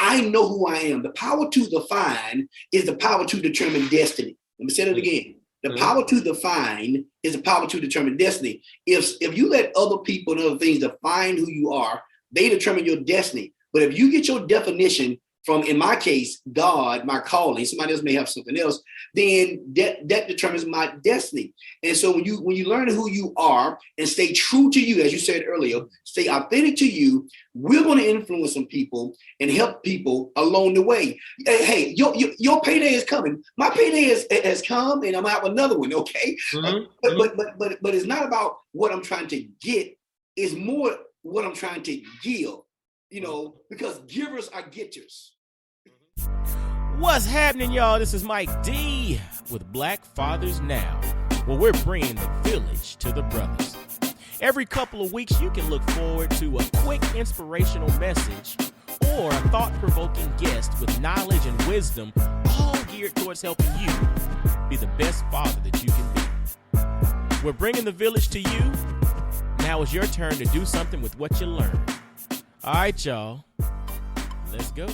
I know who I am. The power to define is the power to determine destiny. Let me say that again. The power to define is the power to determine destiny. If you let other people and other things define who you are, they determine your destiny. But if you get your definition from, in my case, God, my calling, somebody else may have something else, then that determines my destiny. And so when you learn who you are and stay true to you, as you said earlier, stay authentic to you, we're going to influence some people and help people along the way. Hey, your payday is coming. My payday has come, and I'm gonna have another one. Okay, but it's not about what I'm trying to get. It's more what I'm trying to give. Because givers are getters. What's happening, y'all? This is Mike D with Black Fathers Now, where we're bringing the village to the brothers. Every couple of weeks, you can look forward to a quick inspirational message or a thought-provoking guest with knowledge and wisdom, all geared towards helping you be the best father that you can be. We're bringing the village to you. Now it's your turn to do something with what you learned. All right, y'all, let's go.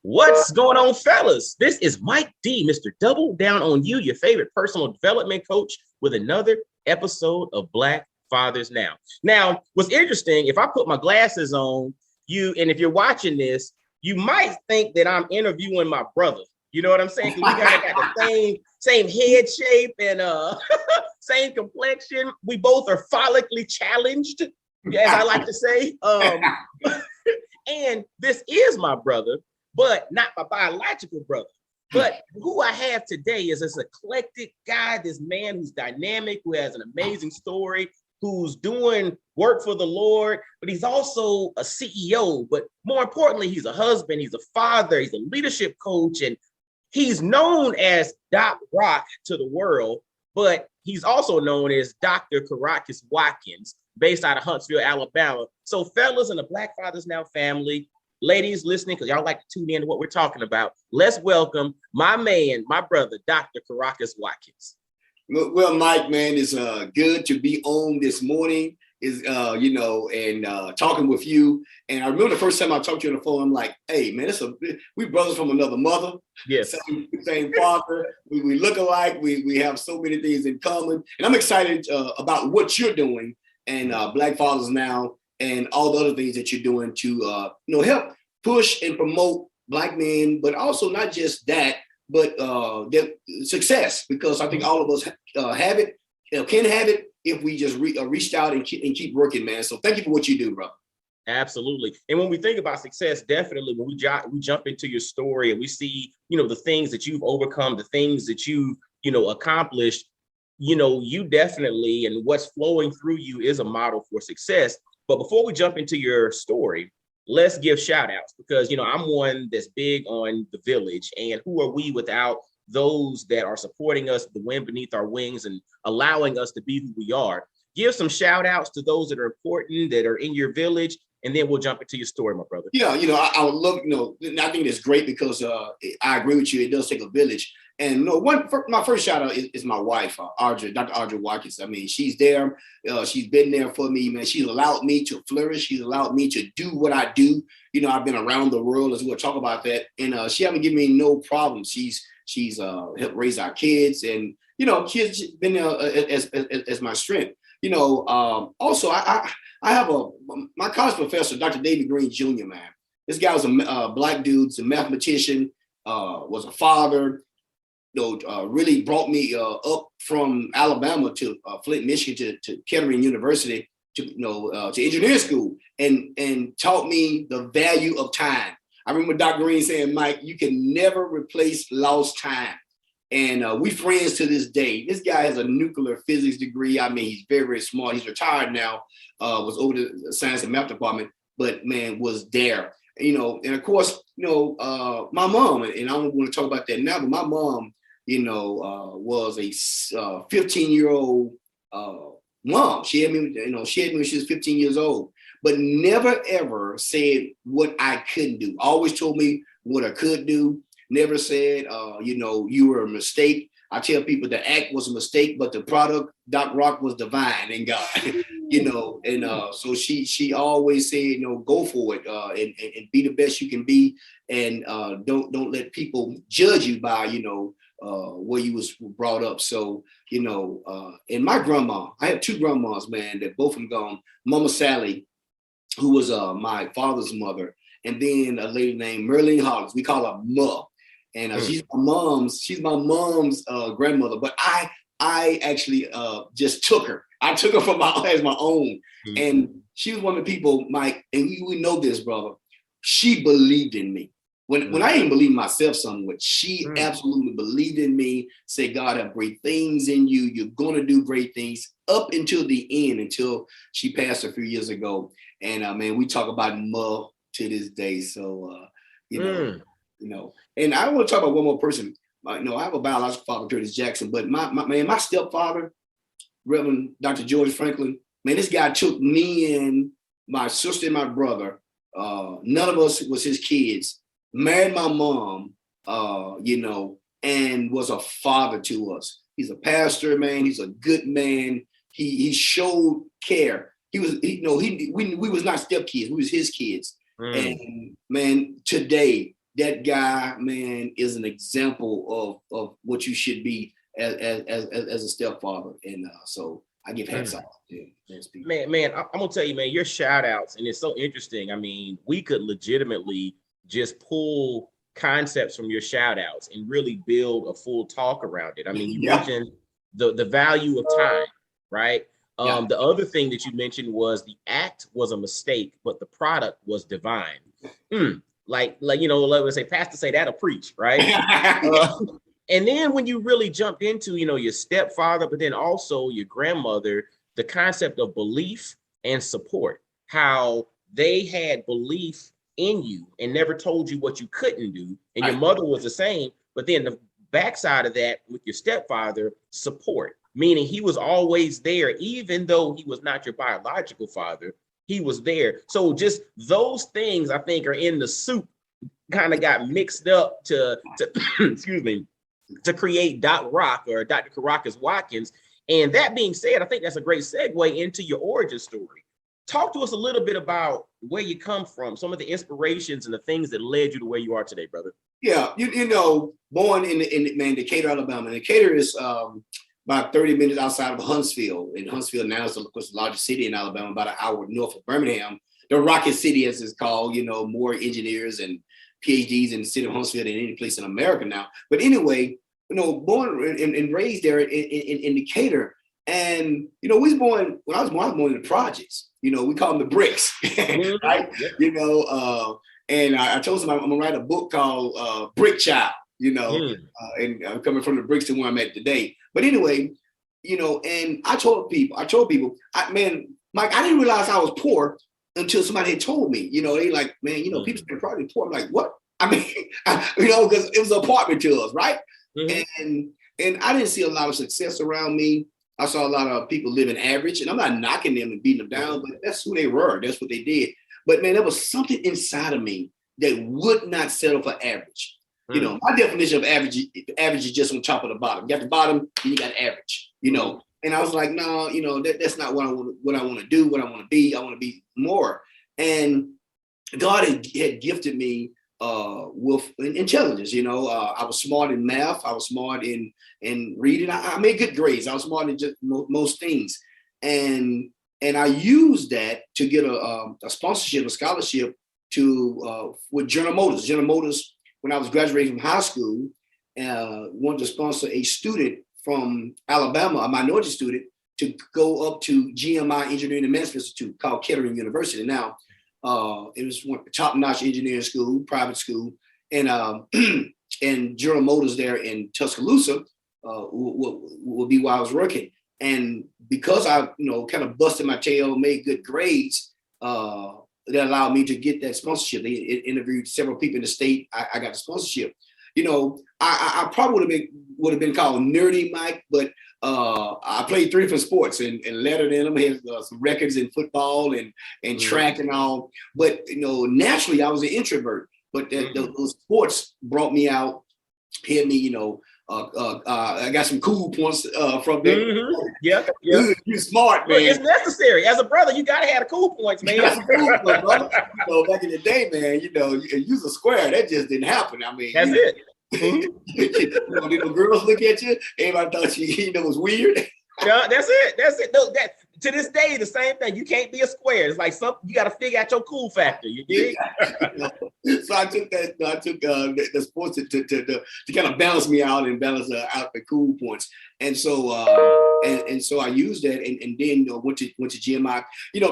What's going on, fellas? This is Mike D, Mr. Double Down on You, your favorite personal development coach, with another episode of Black Fathers Now. Now, what's interesting, if I put my glasses on, and if you're watching this, you might think that I'm interviewing my brother. You know what I'm saying? We got the same head shape and same complexion. We both are follically challenged, as I like to say. And this is my brother, but not my biological brother. But who I have today is this eclectic guy, this man who's dynamic, who has an amazing story, who's doing work for the Lord, but he's also a CEO. But more importantly, he's a husband, he's a father, he's a leadership coach, and he's known as Doc Rock to the world, but he's also known as Dr. Karockas Watkins, based out of Huntsville, Alabama. So fellas in the Black Fathers Now family, ladies listening, because y'all like to tune in to what we're talking about, let's welcome my man, my brother, Dr. Karockas Watkins. Well, Mike, man, it's good to be on this morning. Talking with you. And I remember the first time I talked to you on the phone, I'm like, hey, man, we brothers from another mother. Yes. Same father. We look alike. We have so many things in common. And I'm excited about what you're doing and Black Fathers Now and all the other things that you're doing to help push and promote Black men, but also not just that, but their success, because I think all of us have it, can have it, if we just reached out and keep working, man. So thank you for what you do, bro. Absolutely. And when we think about success, definitely when we jump into your story and we see, the things that you've overcome, the things that you've, accomplished, you definitely, and what's flowing through you is a model for success. But before we jump into your story, let's give shout outs, because, I'm one that's big on the village, and who are we without those that are supporting us, the wind beneath our wings, and allowing us to be who we are. Give some shout outs to those that are important, that are in your village, and then we'll jump into your story, my brother. Yeah, I would love, I think it's great because I agree with you. It does take a village. And my first shout out is my wife, Dr. Audrey Watkins. I mean, she's there. She's been there for me, man. She's allowed me to flourish. She's allowed me to do what I do. I've been around the world, as we'll talk about that. And she haven't given me no problems. She's helped raise our kids, and she's been there as my strength. Also I have my college professor, Dr. David Green Jr. Man, this guy was a Black dude, a mathematician, was a father. Really brought me up from Alabama to Flint, Michigan, to Kettering University, to engineering school, and taught me the value of time. I remember Dr. Green saying, Mike, you can never replace lost time. And we friends to this day. This guy has a nuclear physics degree. I mean, he's very, very smart. He's retired now, was over the science and math department, but man, was there. And of course, my mom, and I don't want to talk about that now, but my mom, was a 15-year-old mom. She had me when she was 15 years old, but never ever said what I couldn't do. Always told me what I could do. Never said, you were a mistake. I tell people the act was a mistake, but the product, Doc Rock, was divine in God. And so she always said, go for it, and be the best you can be, and don't let people judge you by where you was brought up. So and my grandma, I have two grandmas, man, that both of them gone. Mama Sally, who was my father's mother, and then a lady named Merlene Hollins. We call her Ma, and she's my mom's grandmother. But I actually just took her. I took her as my own, and she was one of the people, Mike, and we know this, brother. She believed in me. When I didn't believe myself somewhat, she absolutely believed in me, said, God have great things in you. You're going to do great things, up until the end, until she passed a few years ago. And man, we talk about Ma to this day. So, and I want to talk about one more person. I have a biological father, Curtis Jackson, but my stepfather, Reverend Dr. George Franklin, man, this guy took me and my sister and my brother. None of us was his kids. Married my mom, and was a father to us. He's a pastor, man. He's a good man. He showed care. We was not stepkids. We was his kids. And man, today that guy, man, is an example of what you should be as a stepfather. And so I give hats off to him. Man, I'm gonna tell you, man, your shout outs, and it's so interesting. I mean, we could legitimately just pull concepts from your shout outs and really build a full talk around it. I mean, you mentioned the value of time, right? The other thing that you mentioned was the act was a mistake, but the product was divine. Like let's say, pastor say that'll preach, right? And then when you really jumped into, your stepfather, but then also your grandmother, the concept of belief and support, how they had belief in you and never told you what you couldn't do. And your mother was the same, but then the backside of that with your stepfather, support, meaning he was always there, even though he was not your biological father, he was there. So just those things, I think, are in the soup, kind of got mixed up to excuse me, to create Doc Rock or Dr. Karockas Watkins. And that being said, I think that's a great segue into your origin story. Talk to us a little bit about where you come from, some of the inspirations and the things that led you to where you are today, brother. Yeah, born in Decatur, Alabama. Decatur is about 30 minutes outside of Huntsville. And Huntsville now is, of course, the largest city in Alabama, about an hour north of Birmingham. The Rocket City, as it's called, more engineers and PhDs in the city of Huntsville than any place in America now. But anyway, born and raised there in Decatur. And, we was born, when I was born in the projects. We call them the bricks, right? Yeah. And I told them I'm gonna write a book called Brick Child, and I'm coming from the bricks to where I'm at today. But anyway, and I told people, Mike, I didn't realize I was poor until somebody had told me, they like, man, people in the project poor. I'm like, what? I mean, because it was an apartment to us, right? And I didn't see a lot of success around me. I saw a lot of people living average, and I'm not knocking them and beating them down, but that's who they were. That's what they did. But man, there was something inside of me that would not settle for average. My definition of average is just on top of the bottom. You got the bottom, then you got average. And I was like, no, that's not what I want to do. What I want to be. I want to be more. And God had gifted me with intelligence. I was smart in math. I was smart in reading. I made good grades. I was smart in just most things. And I used that to get a sponsorship, a scholarship with General Motors. General Motors, when I was graduating from high school, wanted to sponsor a student from Alabama, a minority student, to go up to GMI Engineering and Management Institute called Kettering University. Now, it was one top-notch engineering school, private school, and and General Motors there in Tuscaloosa will be where I was working. And because I, kind of busted my tail, made good grades, that allowed me to get that sponsorship. They interviewed several people in the state. I got the sponsorship. I probably would have been called nerdy, Mike, but I played 3 different sports and lettered in them. I had some records in football and track and all. But naturally, I was an introvert. But those sports brought me out, had me, I got some cool points from that. Mm-hmm. Yeah, yeah. You smart, man. It's necessary. As a brother, you gotta have the cool points, man. That's cool, brother. Back in the day, man, use a square. That just didn't happen. I mean, That's it. The girls look at you. Everybody thought you was weird. Yeah, that's it. That's it. No, that to this day, the same thing. You can't be a square. It's like you got to figure out your cool factor. You dig? So I took that. I took the sports to kind of balance me out and balance out the cool points. And so and so I used that, and then went to GMI.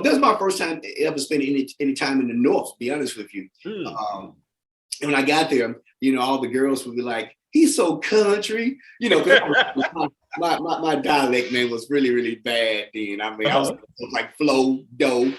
That's my first time ever spending any time in the North. To be honest with you. And when I got there, all the girls would be like, "He's so country," my dialect, man, was really, really bad then. I mean, I was like Flo, Doe.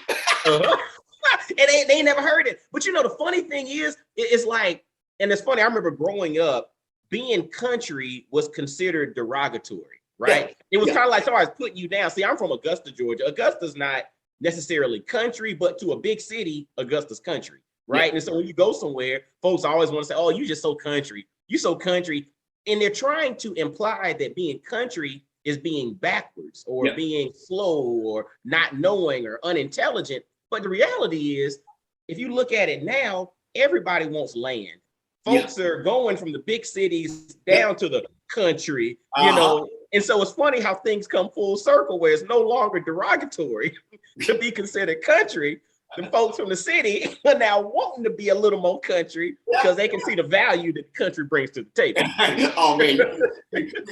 And they never heard it. But the funny thing is, it's like, and it's funny, I remember growing up, being country was considered derogatory, right? It was kind of like, sorry, I was putting you down. See, I'm from Augusta, Georgia. Augusta's not necessarily country, but to a big city, Augusta's country, right? Yeah. And so when you go somewhere, folks always want to say, "Oh, you just so country. You so country." And they're trying to imply that being country is being backwards or being slow or not knowing or unintelligent. But the reality is, if you look at it now, everybody wants land. Folks are going from the big cities down to the country, And so it's funny how things come full circle where it's no longer derogatory to be considered country. The folks from the city are now wanting to be a little more country because they can see the value that the country brings to the table. Oh man,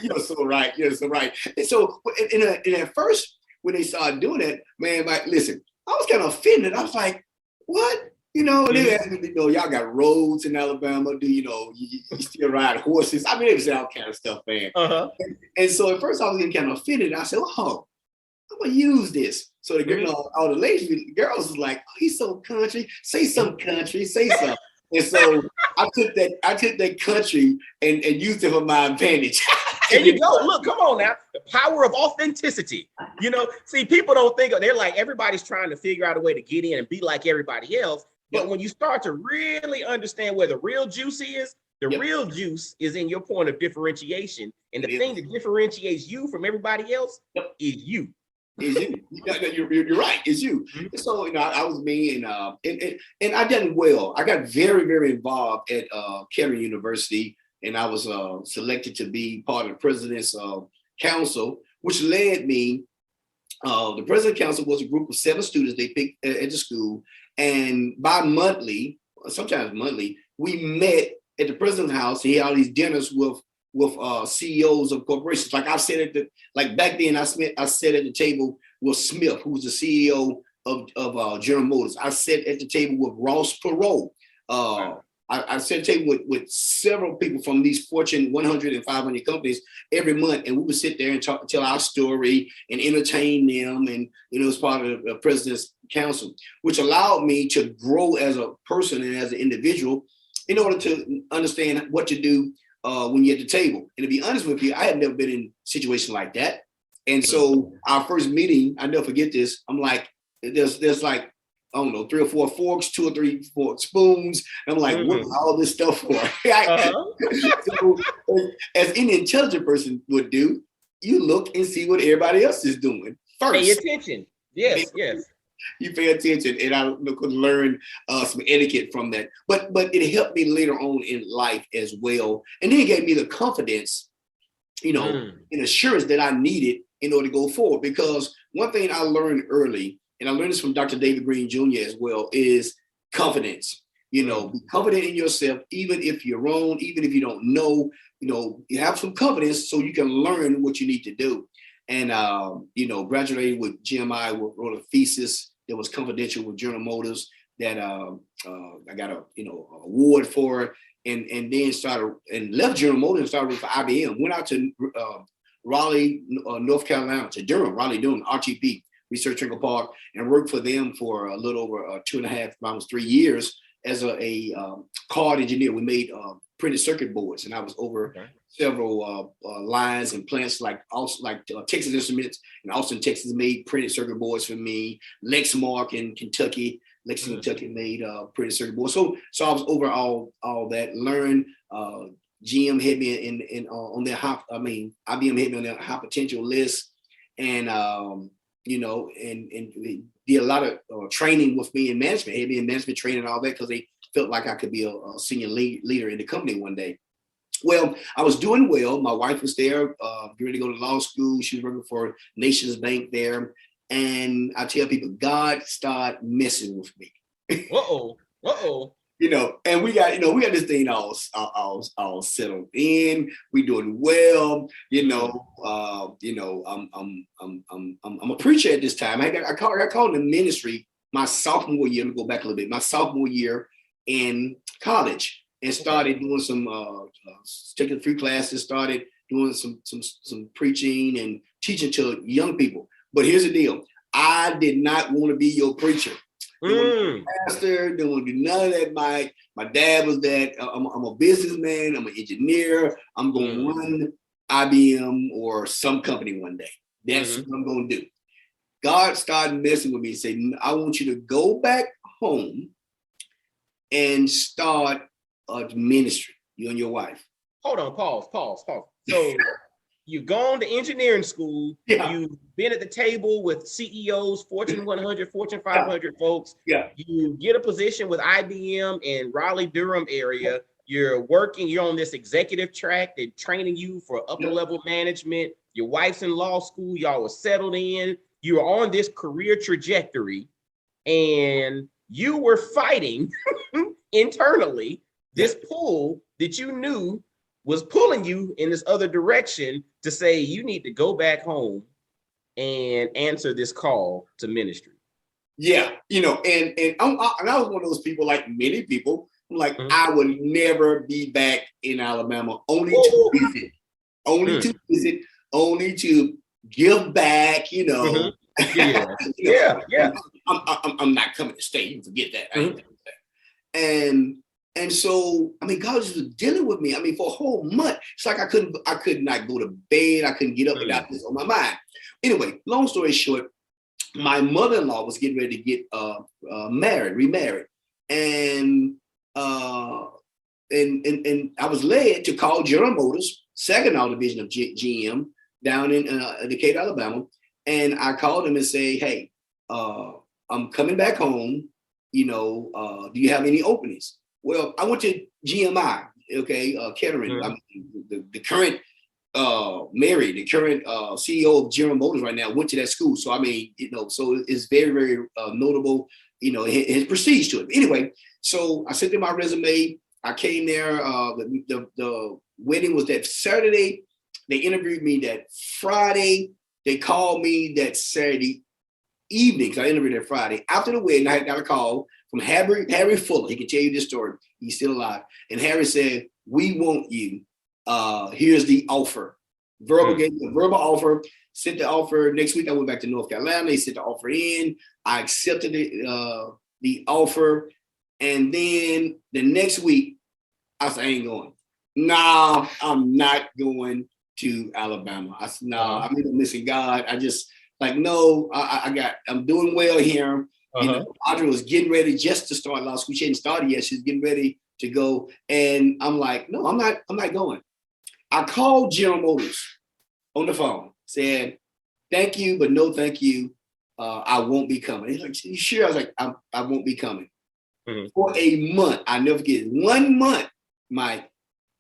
you're so right. You're so right. And so, at first, when they started doing that, man, like, listen, I was kind of offended. I was like, "What?" And they asked me, "Y'all got roads in Alabama? Do you still ride horses?" I mean, they said all kind of stuff, man. And so at first, I was getting kind of offended. I said, "Oh, I'm gonna use this." So all the ladies, girls was like, "Oh, he's so country. Say some country. Say something." And so I took that country and used it for my advantage. There you go. Look, come on now. The power of authenticity. See, people don't think they're like, everybody's trying to figure out a way to get in and be like everybody else. But when you start to really understand where the real juice is, the real juice is in your point of differentiation. And the thing that differentiates you from everybody else is you. Is you. You're right. It's you. So I was me, and I done well. I got very, very involved at Kettering University, and I was selected to be part of the president's council, which led me. The president council was a group of 7 students they picked at the school, and bi-monthly, sometimes monthly, we met at the president's house. He had all these dinners with CEOs of corporations. Like I said back then, I sat at the table with Smith, who was the CEO of General Motors. I sat at the table with Ross Perot. I sat at the table with several people from these Fortune 100 and 500 companies every month, and we would sit there and tell our story and entertain them. And it was part of the president's council, which allowed me to grow as a person and as an individual in order to understand what to do when you're at the table. And to be honest with you, I had never been in a situation like that. And so our first meeting, I never forget this. I'm like, there's like, I don't know, 3 or 4 forks, 2 or 3 4 spoons. And I'm like, what is all this stuff for? So, as any intelligent person would do, you look and see what everybody else is doing first. Pay attention. Yes. You pay attention, and I could learn some etiquette from that. But it helped me later on in life as well. And then it gave me the confidence, and assurance that I needed in order to go forward. Because one thing I learned early, and I learned this from Dr. David Green Jr. as well, is confidence. Be confident in yourself, even if you're wrong, even if you don't know, you have some confidence so you can learn what you need to do. And, graduated with GMI, wrote a thesis that was confidential with General Motors that I got a award for, and then started and left General Motors and started for IBM. Went out to Raleigh, North Carolina, to Durham, RTP, Research Triangle Park, and worked for them for a little over 2.5, almost 3 years as a card engineer. We made printed circuit boards, and I was over several lines and plants like Texas Instruments in Austin, Texas made printed circuit boards for me. Lexmark in Kentucky, Lexington, Kentucky made printed circuit boards. So I was over all that, learned GM hit me in on their IBM hit me on their high potential list, and and did a lot of training with me in management, had me in management training and all that, because they felt like I could be a senior leader in the company one day. Well, I was doing well. My wife was there, getting to go to law school. She was working for Nations Bank there. And I tell people, God started messing with me. And we got this thing all settled in. We doing well. I'm a preacher at this time. I called in the ministry my sophomore year. Let me go back a little bit. My sophomore year in college, and started doing some taking 3 classes. Started doing some preaching and teaching to young people. But here's the deal: I did not want to be your preacher. Pastor, don't want to do none of that, Mike. My dad was that. I'm a businessman. I'm an engineer. I'm going to run IBM or some company one day. That's what I'm going to do. God started messing with me and said, I want you to go back home and start a ministry, you and your wife. Hold on, pause. So you've gone to engineering school. Yeah. You've been at the table with CEOs, Fortune 100, Fortune 500 folks. Yeah. You get a position with IBM in Raleigh-Durham area. You're on this executive track. They're training you for upper level management. Your wife's in law school. Y'all were settled in. You're on this career trajectory, and you were fighting internally this pull that you knew was pulling you in this other direction to say you need to go back home and answer this call to ministry. Yeah, and I was one of those people, like many people, I'm like, I would never be back in Alabama, only to visit, only to give back, Yeah. I'm not coming to stay. You can forget that. I ain't coming to stay. And so, God was just dealing with me. For a whole month, it's like I could not go to bed. I couldn't get up without this on my mind. Anyway, long story short, my mother-in-law was getting ready to get remarried. And I was led to call General Motors, Saginaw division of GM, down in Decatur, Alabama. And I called them and say, hey, I'm coming back home. Do you have any openings? Well, I went to GMI, Kettering, the current Mary, the current CEO of General Motors right now, went to that school. So, so it's very, very notable, his prestige to it. Anyway, so I sent them my resume. I came there. The wedding was that Saturday. They interviewed me that Friday. They called me that Saturday evening, because I interviewed that Friday. After the wedding, I got a call from Harry Fuller. He can tell you this story. He's still alive. And Harry said, we want you. Here's the offer. Gave me a verbal offer. Sent the offer. Next week, I went back to North Carolina. They sent the offer in. I accepted the offer. And then the next week, I said, I ain't going. No, I'm not going to Alabama. I said, no, I'm missing God. I just, no, I'm doing well here. Audrey was getting ready just to start law school. She hadn't started yet. She's getting ready to go. And I'm like, no, I'm not going. I called General Motors on the phone, said, thank you, but no thank you. I won't be coming. He's like, you sure? I was like, I won't be coming. For a month. I never forget it. 1 month, Mike,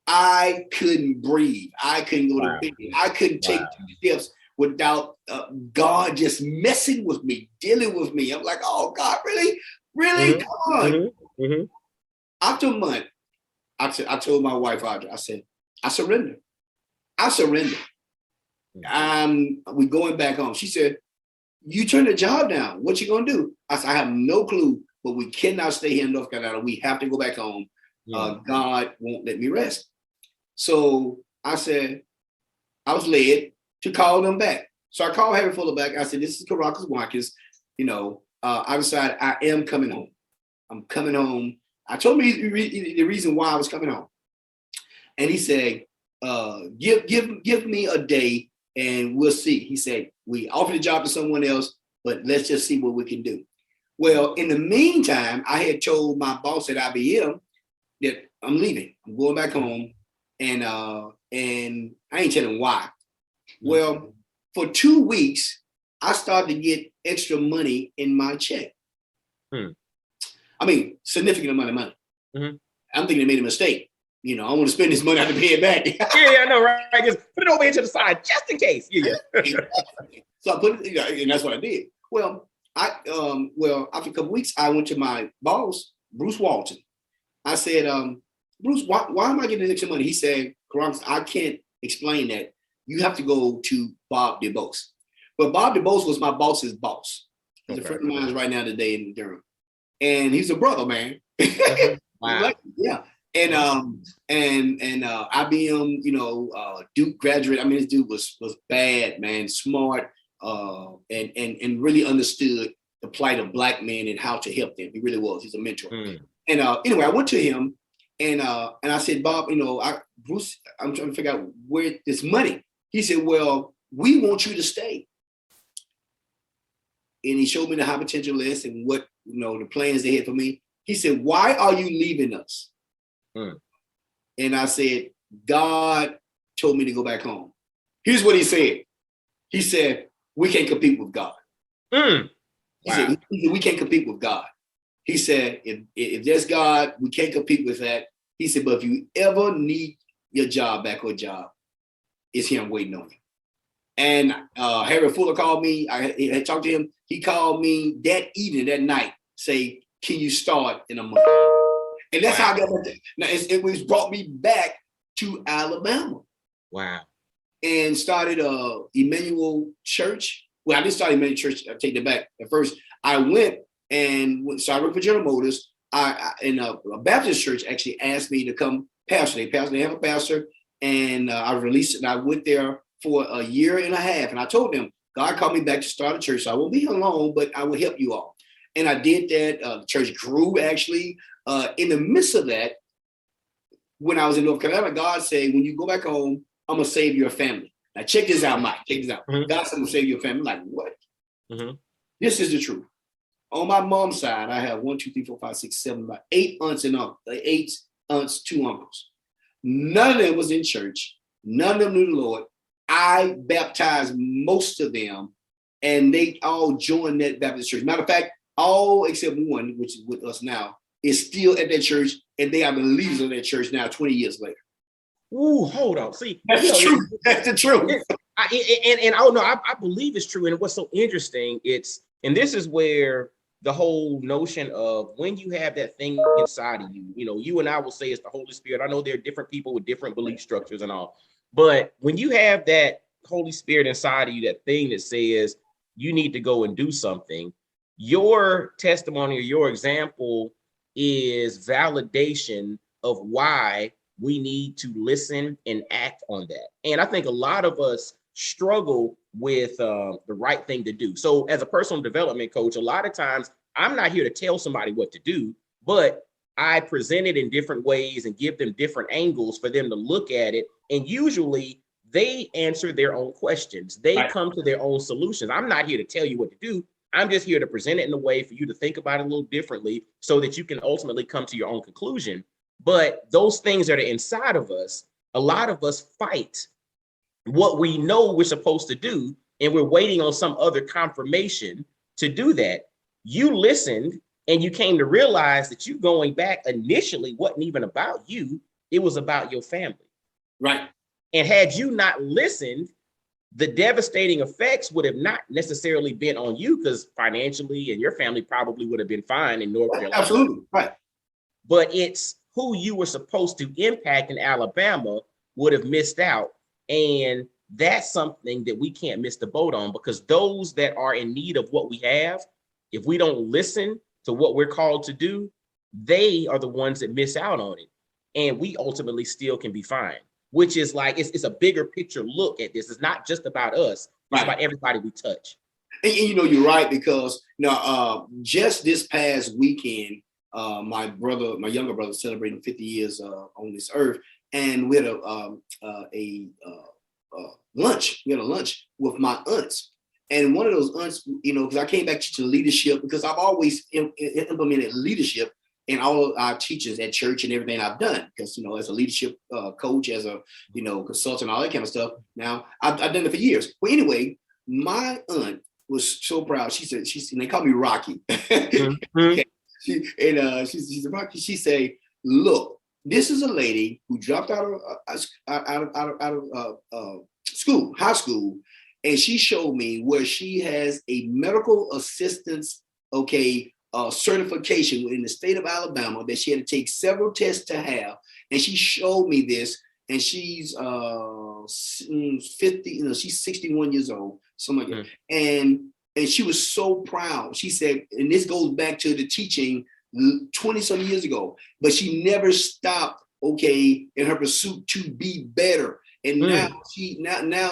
I couldn't breathe. I couldn't go to bed. I couldn't take 2 steps without God just messing with me, dealing with me. I'm like, oh God, really? Really? Come on. After a month, I told my wife, Audrey, I said, I surrender. We're going back home. She said, you turned the job down. What you gonna do? I said, I have no clue, but we cannot stay here in North Carolina. We have to go back home. God won't let me rest. So I said, I was led to call them back. So I called Harry Fuller back. I said, this is Karockas, Watkins. I decided I am coming home. I'm coming home. I told him the reason why I was coming home. And he said, give me a day and we'll see. He said, we offered the job to someone else, but let's just see what we can do. Well, in the meantime, I had told my boss at IBM that I'm leaving. I'm going back home. and I ain't telling why. Well, for 2 weeks, I started to get extra money in my check. I mean, significant amount of money. I'm thinking they made a mistake. You know, I want to spend this money, I have to pay it back. Yeah, I know, right? Just put it over here to the side just in case. Yeah. So I put it, and that's what I did. Well, after a couple of weeks, I went to my boss, Bruce Walton. I said, Bruce, why am I getting extra money? He said, Karockas, I can't explain that. You have to go to Bob DeBose. But Bob DeBose was my boss's boss. He's a friend of mine right now today in Durham. And he's a brother, man. Wow. Yeah. And IBM, you know, Duke graduate. I mean, this dude was bad, man, smart, and really understood the plight of Black men and how to help them. He really was. He's a mentor. And anyway, I went to him and I said, Bob, you know, Bruce, I'm trying to figure out where this money. He said, well, we want you to stay. And he showed me the high potential list and what, you know, the plans they had for me. He said, why are you leaving us? And I said, God told me to go back home. Here's what he said. He said, we can't compete with God. He said, we can't compete with God. He said, if there's God, we can't compete with that. He said, but if you ever need your job back or job, it's him waiting on you. And Harry Fuller called me. I had talked to him. He called me that evening, that night, say, can you start in a month? And that's how I got there. Now, it was brought me back to Alabama. Wow. And started Emmanuel Church. Well, I didn't start Emmanuel Church. I take that back. At first, I went and started working for General Motors. A Baptist church actually asked me to come pastor. They have a pastor, and I released it. And I went there for a year and a half. And I told them, God called me back to start a church. So I won't be here long, but I will help you all. And I did that. The church grew, actually. In the midst of that, when I was in North Carolina, God said, when you go back home, I'm going to save your family. Now, check this out, Mike. Check this out. God said, I'm going to save your family. I'm like, what? This is the truth. On my mom's side, I have 1, 2, 3, 4, 5, 6, 7, about 8 aunts and uncles. 8 aunts, 2 uncles. None of them was in church. None of them knew the Lord. I baptized most of them, and they all joined that Baptist church. Matter of fact, all except one, which is with us now, is still at that church, and they are the leaders of that church now 20 years later. Ooh, hold on. See, that's the truth. That's the truth. I believe it's true. And what's so interesting, and this is where the whole notion of when you have that thing inside of you, you know, you and I will say it's the Holy Spirit. I know there are different people with different belief structures and all, but when you have that Holy Spirit inside of you, that thing that says you need to go and do something, your testimony or your example is validation of why we need to listen and act on that. And I think a lot of us struggle with the right thing to do. So as a personal development coach, a lot of times I'm not here to tell somebody what to do, but I present it in different ways and give them different angles for them to look at it. And usually they answer their own questions. They come to their own solutions. I'm not here to tell you what to do. I'm just here to present it in a way for you to think about it a little differently so that you can ultimately come to your own conclusion. But those things that are inside of us, a lot of us fight what we know we're supposed to do, and we're waiting on some other confirmation to do that. You listened and you came to realize that you going back initially wasn't even about you. It was about your family. Right. And had you not listened, the devastating effects would have not necessarily been on you, because financially and your family probably would have been fine in North Carolina. Absolutely. Right. But it's who you were supposed to impact in Alabama would have missed out. And that's something that we can't miss the boat on, because those that are in need of what we have, if we don't listen to what we're called to do, they are the ones that miss out on it. And we ultimately still can be fine, which is like, it's a bigger picture look at this. It's not just about us, it's about everybody we touch. And you know, you're right, because just this past weekend, my younger brother celebrating 50 years on this earth. And we had a lunch. We had a lunch with my aunts. And one of those aunts, you know, because I came back to leadership, because I've always implemented leadership. and all of our teachers at church and everything I've done. Because, as a leadership coach, as a, consultant, all that kind of stuff. Now, I've done it for years. Well, anyway, my aunt was so proud. She said, and they call me Rocky. Mm-hmm. She's Rocky. She said, look, this is a lady who dropped out of school, high school, and she showed me where she has a medical assistance, certification in the state of Alabama that she had to take several tests to have. And she showed me this, and she's 50, she's 61 years old, something like that. And she was so proud. She said, and this goes back to the teaching 20 some years ago, but she never stopped, in her pursuit to be better. And now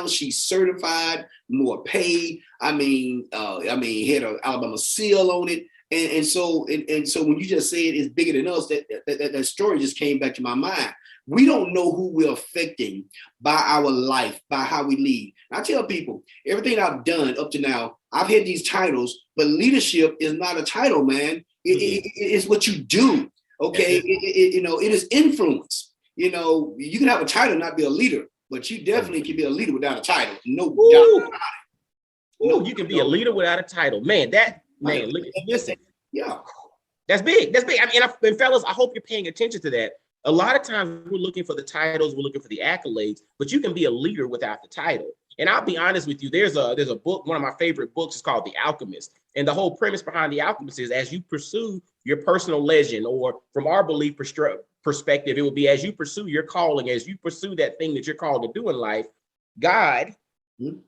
she's certified, more paid. Had an Alabama seal on it. And so when you just said it's bigger than us, that story just came back to my mind. We don't know who we're affecting by our life, by how we lead. And I tell people, everything I've done up to now, I've had these titles, but leadership is not a title, man. It's what you do. Okay. It is influence. You can have a title, not be a leader, but you definitely can be a leader without a title. No doubt about it. You can be a leader without a title. Listen. Yeah. That's big. That's big. And fellas, I hope you're paying attention to that. A lot of times we're looking for the titles, we're looking for the accolades, but you can be a leader without the title. And I'll be honest with you, there's a book, one of my favorite books is called The Alchemist. And the whole premise behind The Alchemist is as you pursue your personal legend, or from our belief perspective, it would be as you pursue your calling, as you pursue that thing that you're called to do in life, God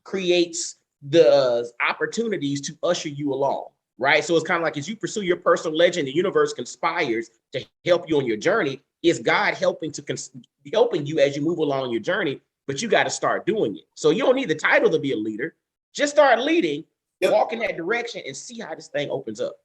creates the opportunities to usher you along, right? So it's kind of like as you pursue your personal legend, the universe conspires to help you on your journey. It's God helping you as you move along your journey, but you got to start doing it. So you don't need the title to be a leader. Just start leading, walk in that direction, and see how this thing opens up.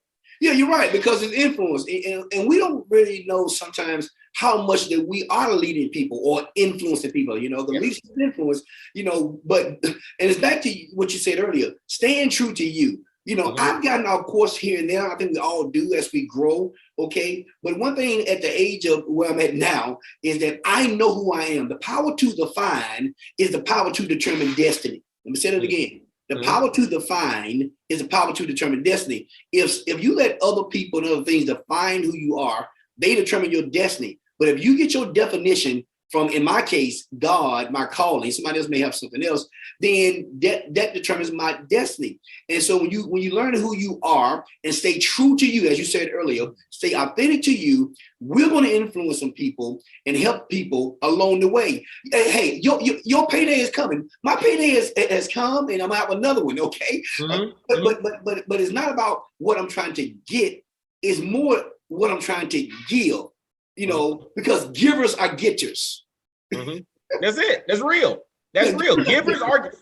Yeah, you're right, because it's influence. And we don't really know sometimes how much that we are leading people or influencing people, the leadership influence, and it's back to what you said earlier, staying true to you. I've gotten our course here and there. I think we all do as we grow. Okay. But one thing at the age of where I'm at now is that I know who I am. The power to define is the power to determine destiny. Let me say that again. The power to define is the power to determine destiny. If you let other people and other things define who you are, they determine your destiny. But if you get your definition from, in my case, God, my calling, somebody else may have something else, then that determines my destiny. And so when you learn who you are and stay true to you, as you said earlier, stay authentic to you, we're going to influence some people and help people along the way. Hey, your payday is coming. My payday has come, and I'm gonna have another one. Okay, but it's not about what I'm trying to get. It's more what I'm trying to give. Because givers are getters. That's it. That's real. That's real. Givers are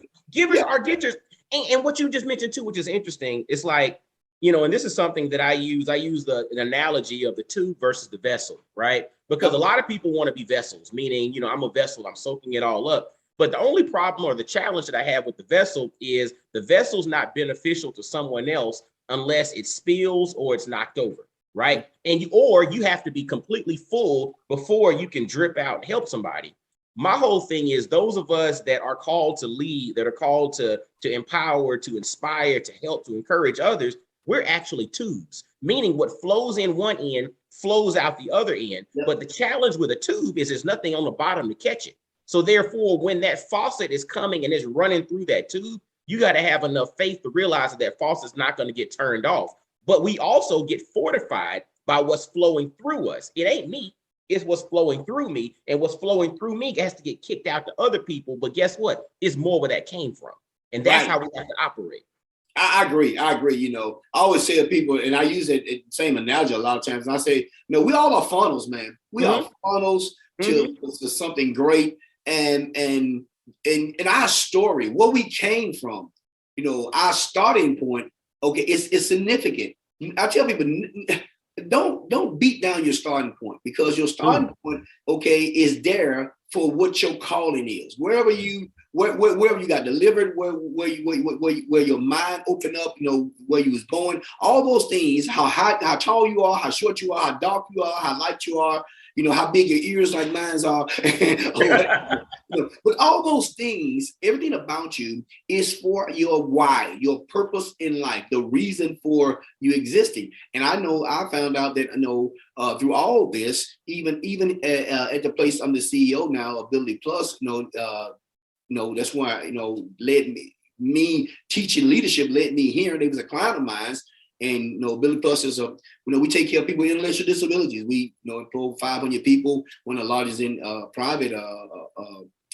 getters. And what you just mentioned too, which is interesting, it's like, and this is something that I use. I use an analogy of the tube versus the vessel, right? Because a lot of people want to be vessels, meaning, I'm a vessel, I'm soaking it all up. But the only problem or the challenge that I have with the vessel is the vessel's not beneficial to someone else unless it spills or it's knocked over. Right. And you have to be completely full before you can drip out and help somebody. My whole thing is those of us that are called to lead, that are called to empower, to inspire, to help, to encourage others, we're actually tubes, meaning what flows in one end flows out the other end. Yep. But the challenge with a tube is there's nothing on the bottom to catch it. So therefore, when that faucet is coming and it's running through that tube, you got to have enough faith to realize that faucet's not going to get turned off. But we also get fortified by what's flowing through us. It ain't me. It's what's flowing through me. And what's flowing through me has to get kicked out to other people. But guess what? It's more where that came from. And that's how we have to operate. I agree. I always say to people, and I use that same analogy a lot of times. And I say, we all are funnels, man. We are funnels to something great. And our story, where we came from, our starting point, okay, it's significant. I tell people, don't beat down your starting point, because your starting point, okay, is there for what your calling is. Wherever you wherever you got delivered, where your mind opened up, where you was going, all those things, how tall you are, how short you are, how dark you are, how light you are, how big your ears like mine are. But all those things, everything about you is for your why, your purpose in life, the reason for you existing. And I found out that, through all this, even at the place I'm the CEO now, Ability Plus, that's why, led me teaching leadership led me here. There was a client of mine, and Ability Plus is we take care of people with intellectual disabilities. We employ 500 people, one of the largest in private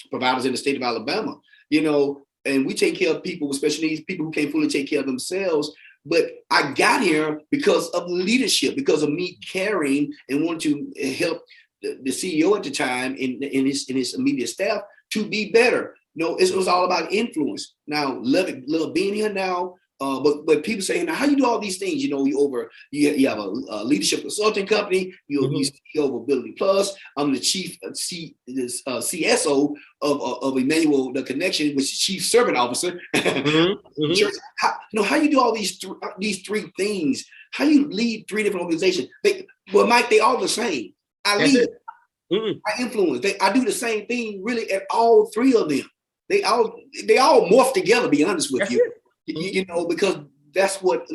providers in the state of Alabama. And we take care of people with special needs, people who can't fully take care of themselves. But I got here because of leadership, because of me caring and wanting to help the CEO at the time and his immediate staff to be better. It was all about influence. Now, love being here now. But people say, now, how you do all these things? You have a leadership consulting company. You CEO of Ability Plus. I'm the chief CSO of Emmanuel the Connection, which is Chief Servant Officer. Church. How you do all these three things? How you lead three different organizations? Mike, they all the same. I lead. I influence. I do the same thing really at all three of them. They all morph together. To be honest with you. Because that's what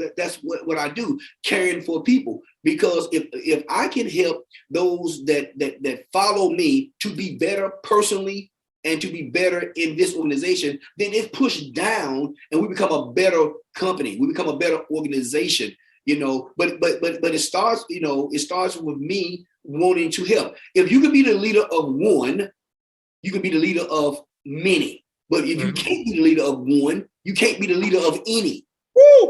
I do, caring for people. Because if I can help those that follow me to be better personally and to be better in this organization, then it's pushed down and we become a better company. We become a better organization. But it starts with me wanting to help. If you can be the leader of one, you can be the leader of many. But if you can't be the leader of one, you can't be the leader of any.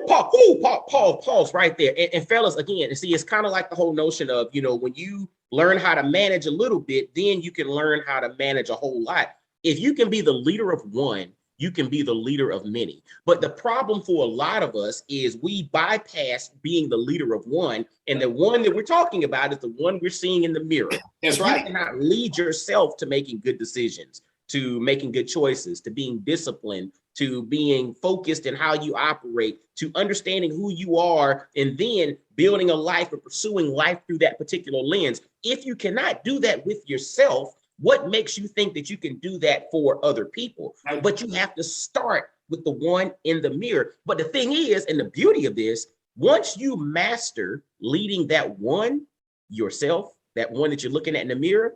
Pause right there. And fellas, again, see, it's kind of like the whole notion of, when you learn how to manage a little bit, then you can learn how to manage a whole lot. If you can be the leader of one, you can be the leader of many. But the problem for a lot of us is we bypass being the leader of one. And the one that we're talking about is the one we're seeing in the mirror. That's right. You cannot lead yourself to making good decisions, to making good choices, to being disciplined, to being focused in how you operate, to understanding who you are, and then building a life or pursuing life through that particular lens. If you cannot do that with yourself, what makes you think that you can do that for other people? But you have to start with the one in the mirror. But the thing is, and the beauty of this, once you master leading that one yourself, that one that you're looking at in the mirror,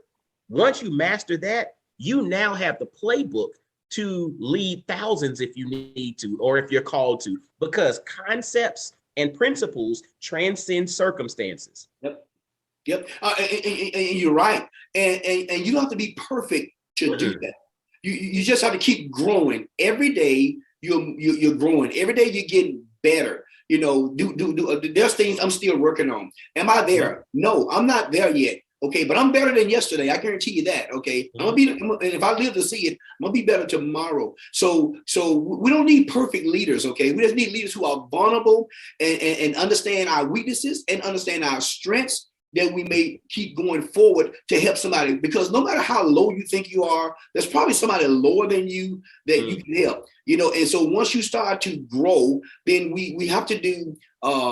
once you master that, you now have the playbook to lead thousands if you need to, or if you're called to, because concepts and principles transcend circumstances. Yep. And you're right. And you don't have to be perfect to do that. You just have to keep growing. Every day you're growing. Every day you're getting better. There's things I'm still working on. Am I there? No, I'm not there yet. Okay, but I'm better than yesterday. I guarantee you that. Okay, and if I live to see it, I'm gonna be better tomorrow. So we don't need perfect leaders. Okay, we just need leaders who are vulnerable and understand our weaknesses and understand our strengths, that we may keep going forward to help somebody. Because no matter how low you think you are, there's probably somebody lower than you that you can help. And so once you start to grow, then we have to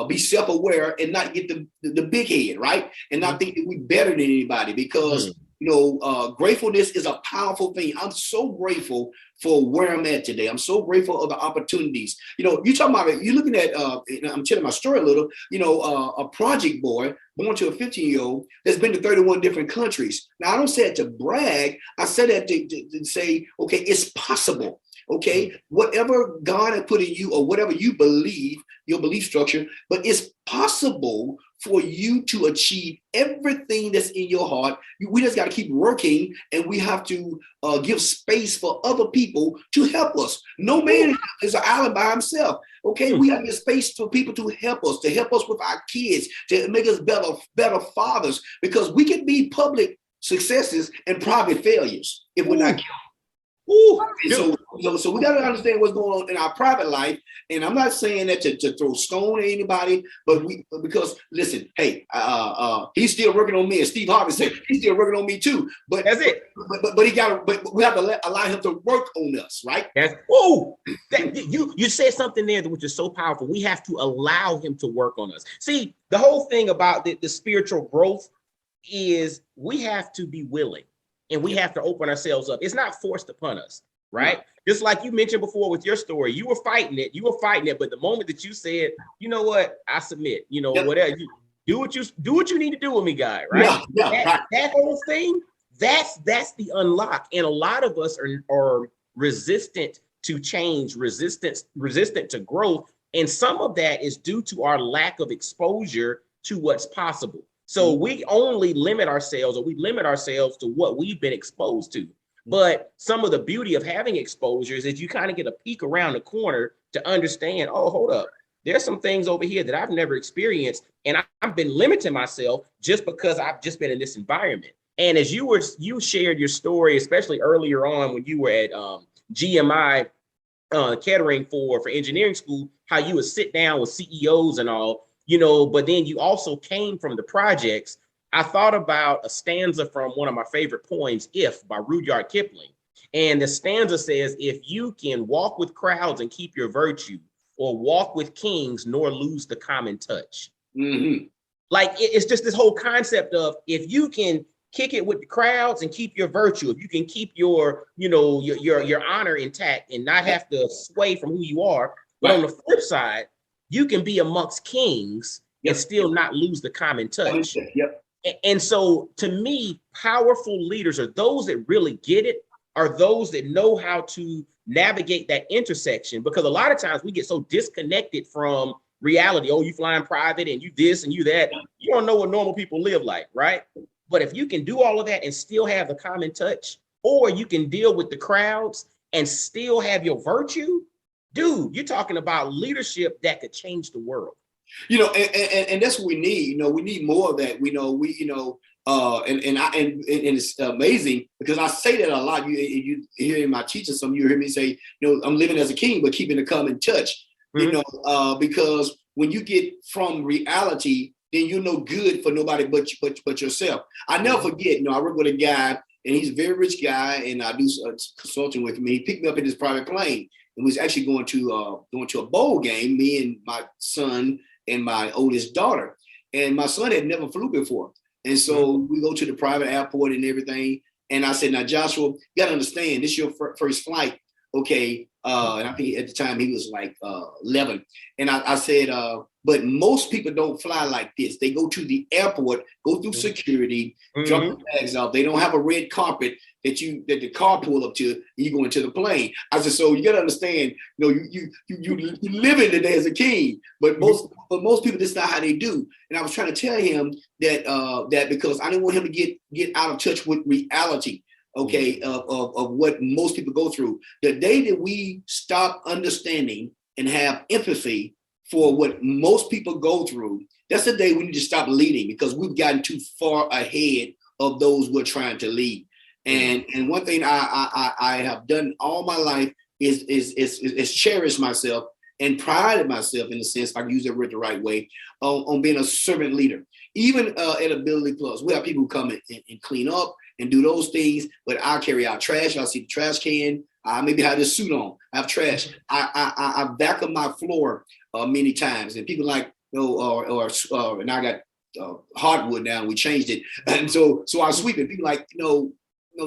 be self-aware and not get the big head, right? And not think that we're better than anybody, because gratefulness is a powerful thing. I'm so grateful for where I'm at today. I'm so grateful for the opportunities. You're talking about, you're looking at, I'm telling my story a little, a project boy born to a 15-year-old that's been to 31 different countries. Now, I don't say it to brag. I said that to say, okay, it's possible. Okay, whatever God has put in you, or whatever you believe, your belief structure, but it's possible for you to achieve everything that's in your heart. We just got to keep working, and we have to give space for other people to help us. No man is an island by himself. Okay, we have to give space for people to help us with our kids, to make us better fathers, because we can be public successes and private failures if we're not careful. Ooh, So we got to understand what's going on in our private life. And I'm not saying that to throw stone at anybody, but because listen, hey, he's still working on me, and Steve Harvey said he's still working on me too. But that's it. But we have to allow him to work on us, right? You said something there which is so powerful. We have to allow him to work on us. See, the whole thing about the spiritual growth is we have to be willing, and we have to open ourselves up. It's not forced upon us, right? Just like you mentioned before with your story, you were fighting it, but the moment that you said, you know what, I submit, whatever, you do what you need to do with me, guy, right? That whole thing, that's the unlock. And a lot of us are resistant to change, resistant to growth. And some of that is due to our lack of exposure to what's possible. So we only limit ourselves, or we limit ourselves to what we've been exposed to. But some of the beauty of having exposures is you kind of get a peek around the corner to understand, oh, hold up, there's some things over here that I've never experienced. And I've been limiting myself just because I've just been in this environment. And as you shared your story, especially earlier on when you were at GMI catering for engineering school, how you would sit down with CEOs and all, but then you also came from the projects. I thought about a stanza from one of my favorite poems, If, by Rudyard Kipling. And the stanza says, if you can walk with crowds and keep your virtue, or walk with kings nor lose the common touch. Mm-hmm. Like it's just this whole concept of, if you can kick it with the crowds and keep your virtue, if you can keep your honor intact and not have to sway from who you are. But on the flip side, you can be amongst kings and still not lose the common touch. Yep. And so to me, powerful leaders are those that really get it, are those that know how to navigate that intersection. Because a lot of times we get so disconnected from reality. Oh, you flying private and you this and you that. You don't know what normal people live like, right? But if you can do all of that and still have the common touch, or you can deal with the crowds and still have your virtue, dude, you're talking about leadership that could change the world. And that's what we need. We need more of that. And it's amazing because I say that a lot. You hear in my teaching, some of you hear me say, I'm living as a king, but keeping the common touch. Mm-hmm. Because when you get from reality, then you're no good for nobody but yourself. I never forget. I work with a guy, and he's a very rich guy, and I do consulting with him. He picked me up in his private plane and was actually going to a bowl game. Me and my son and my oldest daughter, and my son had never flew before. And so we go to the private airport and everything. And I said, now, Joshua, you got to understand, this is your first flight. Okay. And I think at the time he was like 11. And I said, but most people don't fly like this. They go to the airport, go through security, drop the bags off. They don't have a red carpet that the car pull up to, and you go into the plane. I said, so you got to understand, you living today as a king, but most people, that's not how they do. And I was trying to tell him that because I didn't want him to get out of touch with reality. Okay, of what most people go through. The day that we stop understanding and have empathy for what most people go through, that's the day we need to stop leading, because we've gotten too far ahead of those we're trying to lead. And one thing I have done all my life is cherish myself and prided myself, in a sense, if I can use that word the right way, on being a servant leader. Even at Ability Plus, we have people who come and clean up and do those things, but I'll carry out trash. I'll see the trash can. I maybe have this suit on. I have trash. I back up my floor many times, and people like, and I got hardwood now. We changed it, and so I sweep it. People like,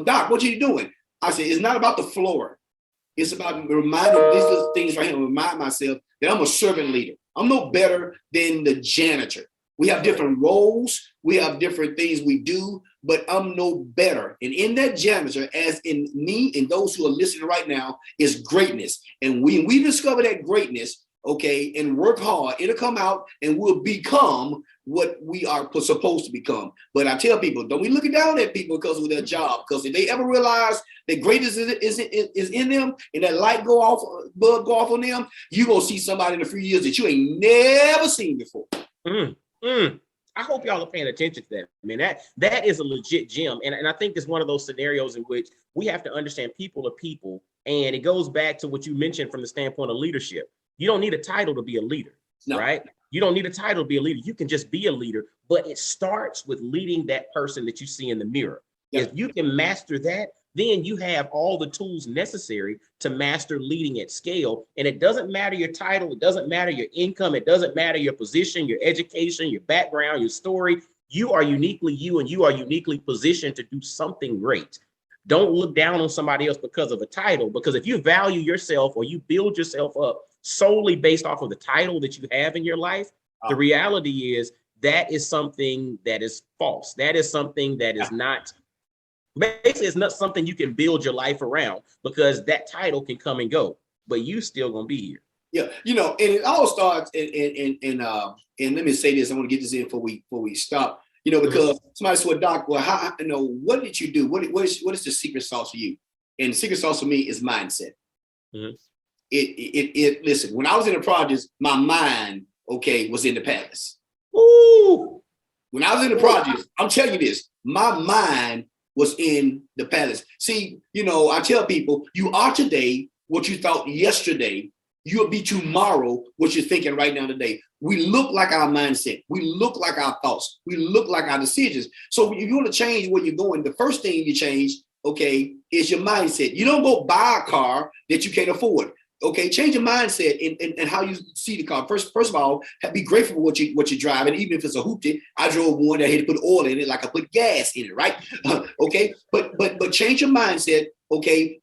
Doc, what you doing? I said, it's not about the floor. It's about reminding these little things right here. Remind myself that I'm a servant leader. I'm no better than the janitor. We have different roles. We have different things we do, but I'm no better. And in that janitor, as in me and those who are listening right now, is greatness. And when we discover that greatness, okay, and work hard, it'll come out and we'll become what we are supposed to become. But I tell people, don't be looking down at people because of their job, because if they ever realize that greatness is in them and that light bulb go off on them, you're going to see somebody in a few years that you ain't never seen before. I hope y'all are paying attention to that. I mean, that is a legit gem. And I think it's one of those scenarios in which we have to understand people are people. And it goes back to what you mentioned from the standpoint of leadership. You don't need a title to be a leader, right? You don't need a title to be a leader. You can just be a leader, but it starts with leading that person that you see in the mirror. If you can master that, then you have all the tools necessary to master leading at scale. And it doesn't matter your title. It doesn't matter your income. It doesn't matter your position, your education, your background, your story. You are uniquely you, and you are uniquely positioned to do something great. Don't look down on somebody else because of a title, because if you value yourself or you build yourself up solely based off of the title that you have in your life, the reality is that is something that is false. That is something that is not, basically it's not something you can build your life around, because that title can come and go, but you still gonna be here. Yeah, you know, and it all starts and let me say this, I want to get this in before we stop. You know, because somebody said, Doc, well, how, you know, what did you do? What is the secret sauce for you? And the secret sauce for me is mindset. Listen, when I was in the projects, my mind, was in the palace. Ooh. When I was in the projects, I'm telling you this, my mind was in the palace. See, you know, I tell people, you are today what you thought yesterday. You'll be tomorrow what you're thinking right now today. We look like our mindset. We look like our thoughts. We look like our decisions. So if you want to change where you're going, the first thing you change, is your mindset. You don't go buy a car that you can't afford. Change your mindset and how you see the car. First of all, be grateful for what you drive. And even if it's a hoopty, I drove one that had to put oil in it, like I put gas in it, right? But change your mindset.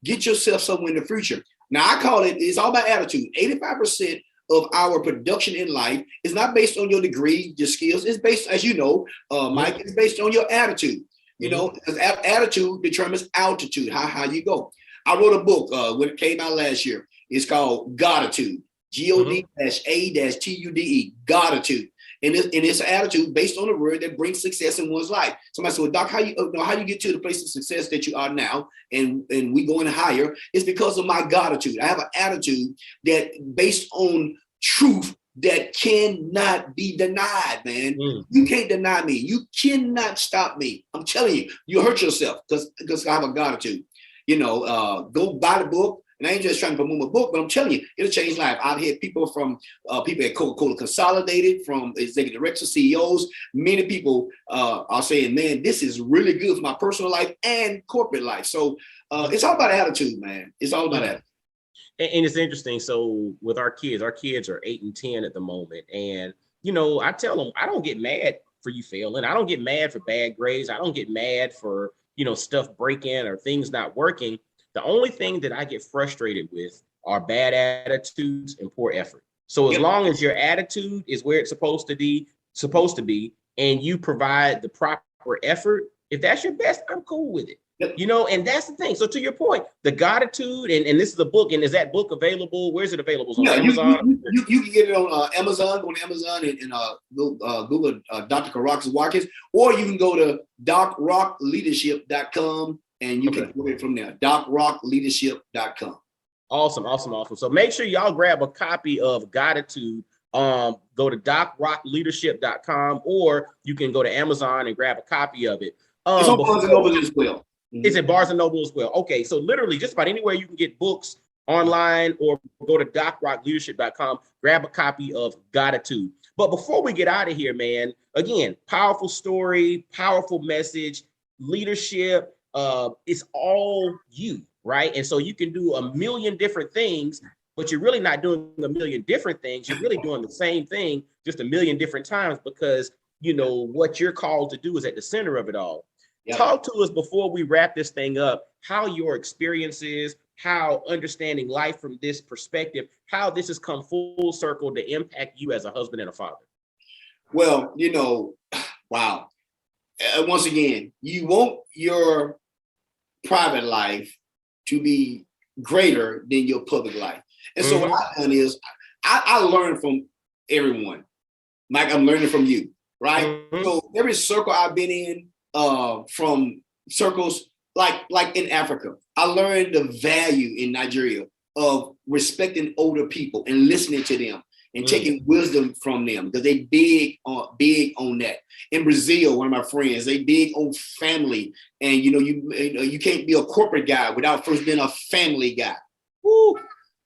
Get yourself somewhere in the future. Now I call it's all about attitude. 85% of our production in life is not based on your degree, your skills. It's based, as you know, Mike, it's based on your attitude. You know, because attitude determines altitude, how you go. I wrote a book when it came out last year. It's called Gratitude, GOD-A-TUDE, Gratitude. And it's an attitude based on a word that brings success in one's life. Somebody said, well, Doc, how you get to the place of success that you are now and we going higher? It's because of my gratitude. I have an attitude that based on truth that cannot be denied, man. You can't deny me. You cannot stop me. I'm telling you, you hurt yourself because I have a gratitude. You know, go buy the book. And I ain't just trying to promote my book, but I'm telling you, it'll change life. I've had people from people at Coca-Cola Consolidated, from executive directors, CEOs. Many people are saying, man, this is really good for my personal life and corporate life. So it's all about attitude, man. It's all about attitude. And it's interesting. So with our kids are 8 and 10 at the moment. And, you know, I tell them, I don't get mad for you failing. I don't get mad for bad grades. I don't get mad for, you know, stuff breaking or things not working. The only thing that I get frustrated with are bad attitudes and poor effort. So as long as your attitude is where it's supposed to be, and you provide the proper effort, if that's your best, I'm cool with it. You know, and that's the thing. So to your point, the Gratitude, and this is the book, and is that book available? Where's it available? On Amazon? You can get it on Amazon. Go to Amazon and Google Dr. Karockas Watkins, or you can go to docrockleadership.com and you can get it from there. docrockleadership.com. Awesome. So make sure y'all grab a copy of Gratitude. Go to docrockleadership.com, or you can go to Amazon and grab a copy of it. It's on Barnes & Noble as well. It's at Barnes & Noble as well. Okay, so literally just about anywhere you can get books online, or go to docrockleadership.com, grab a copy of Gratitude. But before we get out of here, man, again, powerful story, powerful message, leadership, it's all you, right? And so you can do a million different things, but you're really not doing a million different things. You're really doing the same thing just a million different times, because, you know, what you're called to do is at the center of it all. Yep. Talk to us before we wrap this thing up, how your experiences, how understanding life from this perspective, how this has come full circle to impact you as a husband and a father. Well, you know, wow. Once again, you want your private life to be greater than your public life. And so what I've done is I learn from everyone. Mike, I'm learning from you, right? So every circle I've been in, from circles like in Africa, I learned the value in Nigeria of respecting older people and listening to them. and taking wisdom from them, because they big on that. In Brazil, one of my friends, they big on family, and you can't be a corporate guy without first being a family guy. Woo.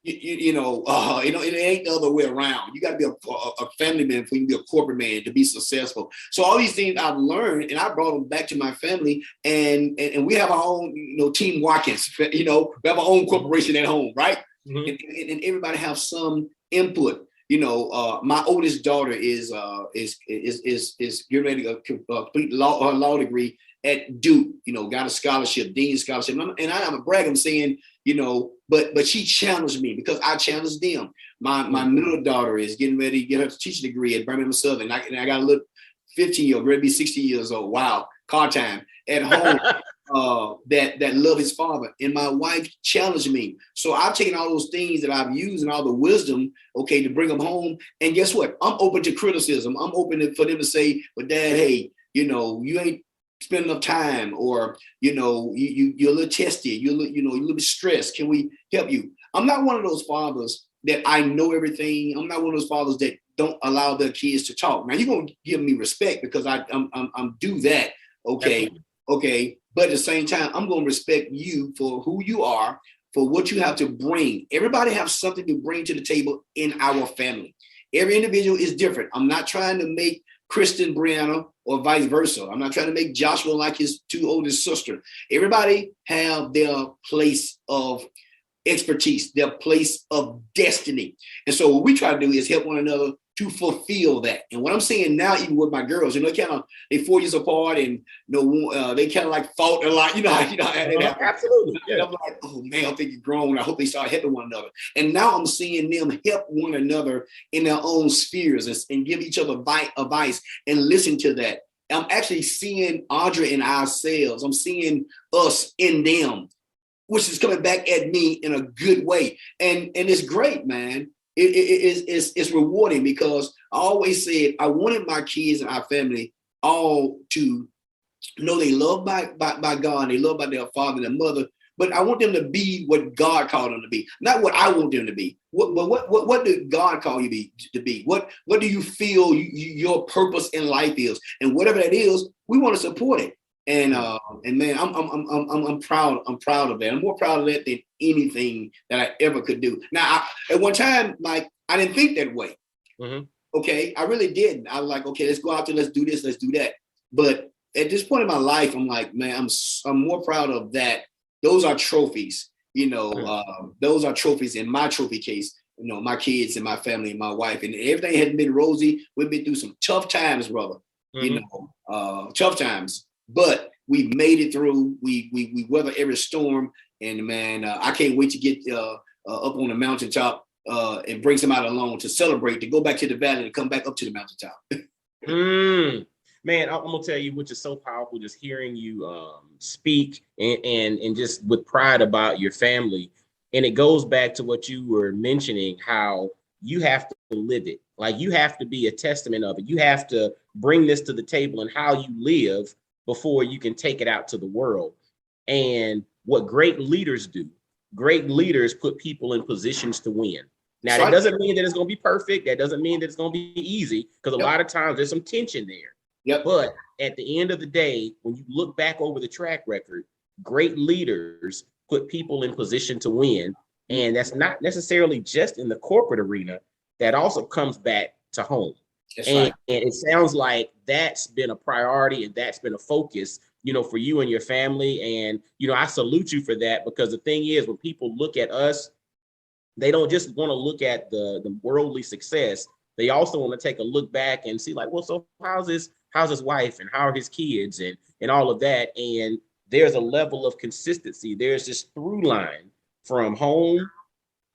It ain't the other way around. You got to be a family man before you can be a corporate man to be successful. So all these things I've learned, and I brought them back to my family, and we have our own, Team Watkins. We have our own corporation at home, right? Mm-hmm. And everybody have some input. My oldest daughter is getting ready to complete her law degree at Duke. Got a scholarship, dean's scholarship, and I'm bragging, saying, but she challenged me because I challenged them. My middle daughter is getting ready to get her teaching degree at Birmingham Southern. And I got a little 15-year-old, ready to be 60 years old. Wow, car time at home. That love his father, and my wife challenged me. So I've taken all those things that I've used and all the wisdom, to bring them home. And guess what? I'm open to criticism. I'm open for them to say, "But Dad, hey, you ain't spend enough time, or you're a little testy, you're a little bit stressed. Can we help you?" I'm not one of those fathers that I know everything. I'm not one of those fathers that don't allow their kids to talk. Now you're gonna give me respect because I'm do that, okay. But at the same time, I'm gonna respect you for who you are, for what you have to bring. Everybody has something to bring to the table in our family. Every individual is different. I'm not trying to make Kristen Brianna or vice versa. I'm not trying to make Joshua like his two oldest sisters. Everybody have their place of expertise, their place of destiny. And so what we try to do is help one another to fulfill that. And what I'm saying now, even with my girls, they 4 years apart, and they kind of like fought a lot. Absolutely. Yeah. I'm like, oh man, I think you're grown. I hope they start helping one another. And now I'm seeing them help one another in their own spheres and give each other advice and listen to that. I'm actually seeing Audra in ourselves. I'm seeing us in them, which is coming back at me in a good way. And it's great, man. It's rewarding, because I always said I wanted my kids and our family all to know they love by God, they love by their father and their mother, but I want them to be what God called them to be, not what I want them to be. What did God call you to be? What do you feel your purpose in life is? And whatever that is, we want to support it. And man, I'm proud. I'm proud of that. I'm more proud of that than anything that I ever could do. Now, at one time, Mike, I didn't think that way. Mm-hmm. Okay, I really didn't. I was like, okay, let's go out there, let's do this, let's do that. But at this point in my life, I'm like, man, I'm more proud of that. Those are trophies. Those are trophies in my trophy case. My kids and my family and my wife, and everything hadn't been rosy. We've been through some tough times, brother. Mm-hmm. Tough times. But we made it through. We weather every storm, and man, I can't wait to get up on the mountaintop and bring somebody along to celebrate, to go back to the valley and come back up to the mountaintop. Man, I'm gonna tell you, which is so powerful, just hearing you speak and just with pride about your family. And it goes back to what you were mentioning, how you have to live it. Like, you have to be a testament of it. You have to bring this to the table and how you live before you can take it out to the world. And what great leaders do, great leaders put people in positions to win. Now, that doesn't mean that it's going to be perfect. That doesn't mean that it's going to be easy, because a lot of times there's some tension there. Yep. But at the end of the day, when you look back over the track record, great leaders put people in position to win. And that's not necessarily just in the corporate arena. That also comes back to home. And it sounds like that's been a priority, and that's been a focus, for you and your family. And, I salute you for that, because the thing is, when people look at us, they don't just want to look at the worldly success. They also want to take a look back and see, like, well, so how's his wife, and how are his kids, and all of that. And there's a level of consistency. There's this through line from home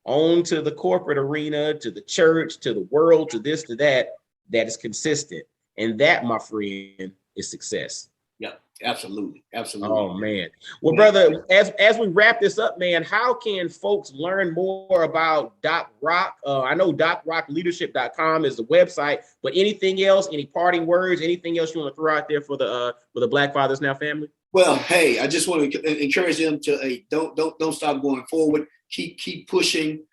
on to the corporate arena, to the church, to the world, to this, to that is consistent. And that, my friend, is success. Yeah, absolutely. Oh, man. Well, brother, as we wrap this up, man, how can folks learn more about Doc Rock? I know DocRockLeadership.com is the website, but anything else, any parting words, anything else you want to throw out there for the Black Fathers Now family? Well, hey, I just want to encourage them to don't stop going forward. Keep pushing.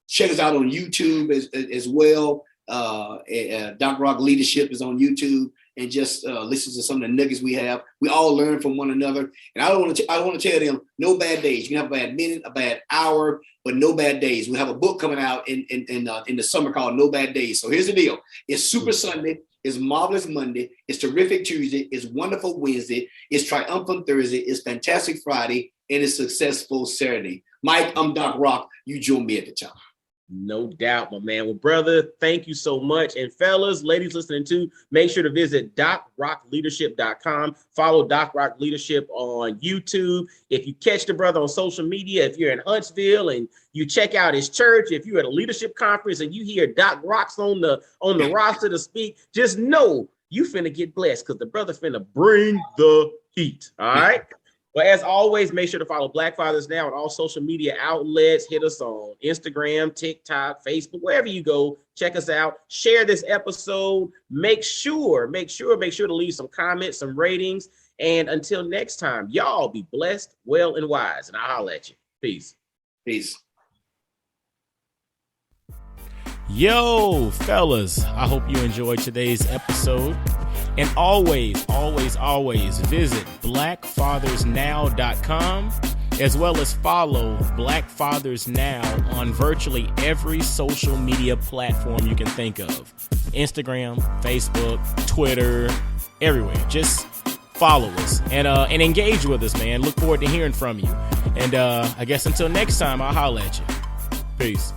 Check us out on YouTube as well. Doc Rock Leadership is on YouTube, and just listen to some of the nuggets we have. We all learn from one another, and I don't want to tell them no bad days. You can have a bad minute, a bad hour, but no bad days. We have a book coming out in the summer called No Bad Days. So here's the deal: it's Super Sunday, it's Marvelous Monday, it's Terrific Tuesday, it's Wonderful Wednesday, it's Triumphant Thursday, it's Fantastic Friday, and it's Successful Saturday. Mike, I'm Doc Rock. You join me at the top. No doubt, my man. Well, brother, thank you so much. And fellas, ladies listening too, make sure to visit DocRockLeadership.com. Follow Doc Rock Leadership on YouTube. If you catch the brother on social media, if you're in Huntsville and you check out his church, if you're at a leadership conference and you hear Doc Rock's on the roster to speak, just know you finna get blessed because the brother finna bring the heat. All right. But as always, make sure to follow Black Fathers Now on all social media outlets. Hit us on Instagram, TikTok, Facebook, wherever you go. Check us out. Share this episode. Make sure to leave some comments, some ratings. And until next time, y'all be blessed, well, and wise. And I'll holler at you. Peace. Peace. Yo, fellas, I hope you enjoyed today's episode. And always visit blackfathersnow.com, as well as follow Black Fathers Now on virtually every social media platform you can think of. Instagram, Facebook, Twitter, everywhere. Just follow us and engage with us, man. Look forward to hearing from you. And I guess until next time, I'll holler at you. Peace.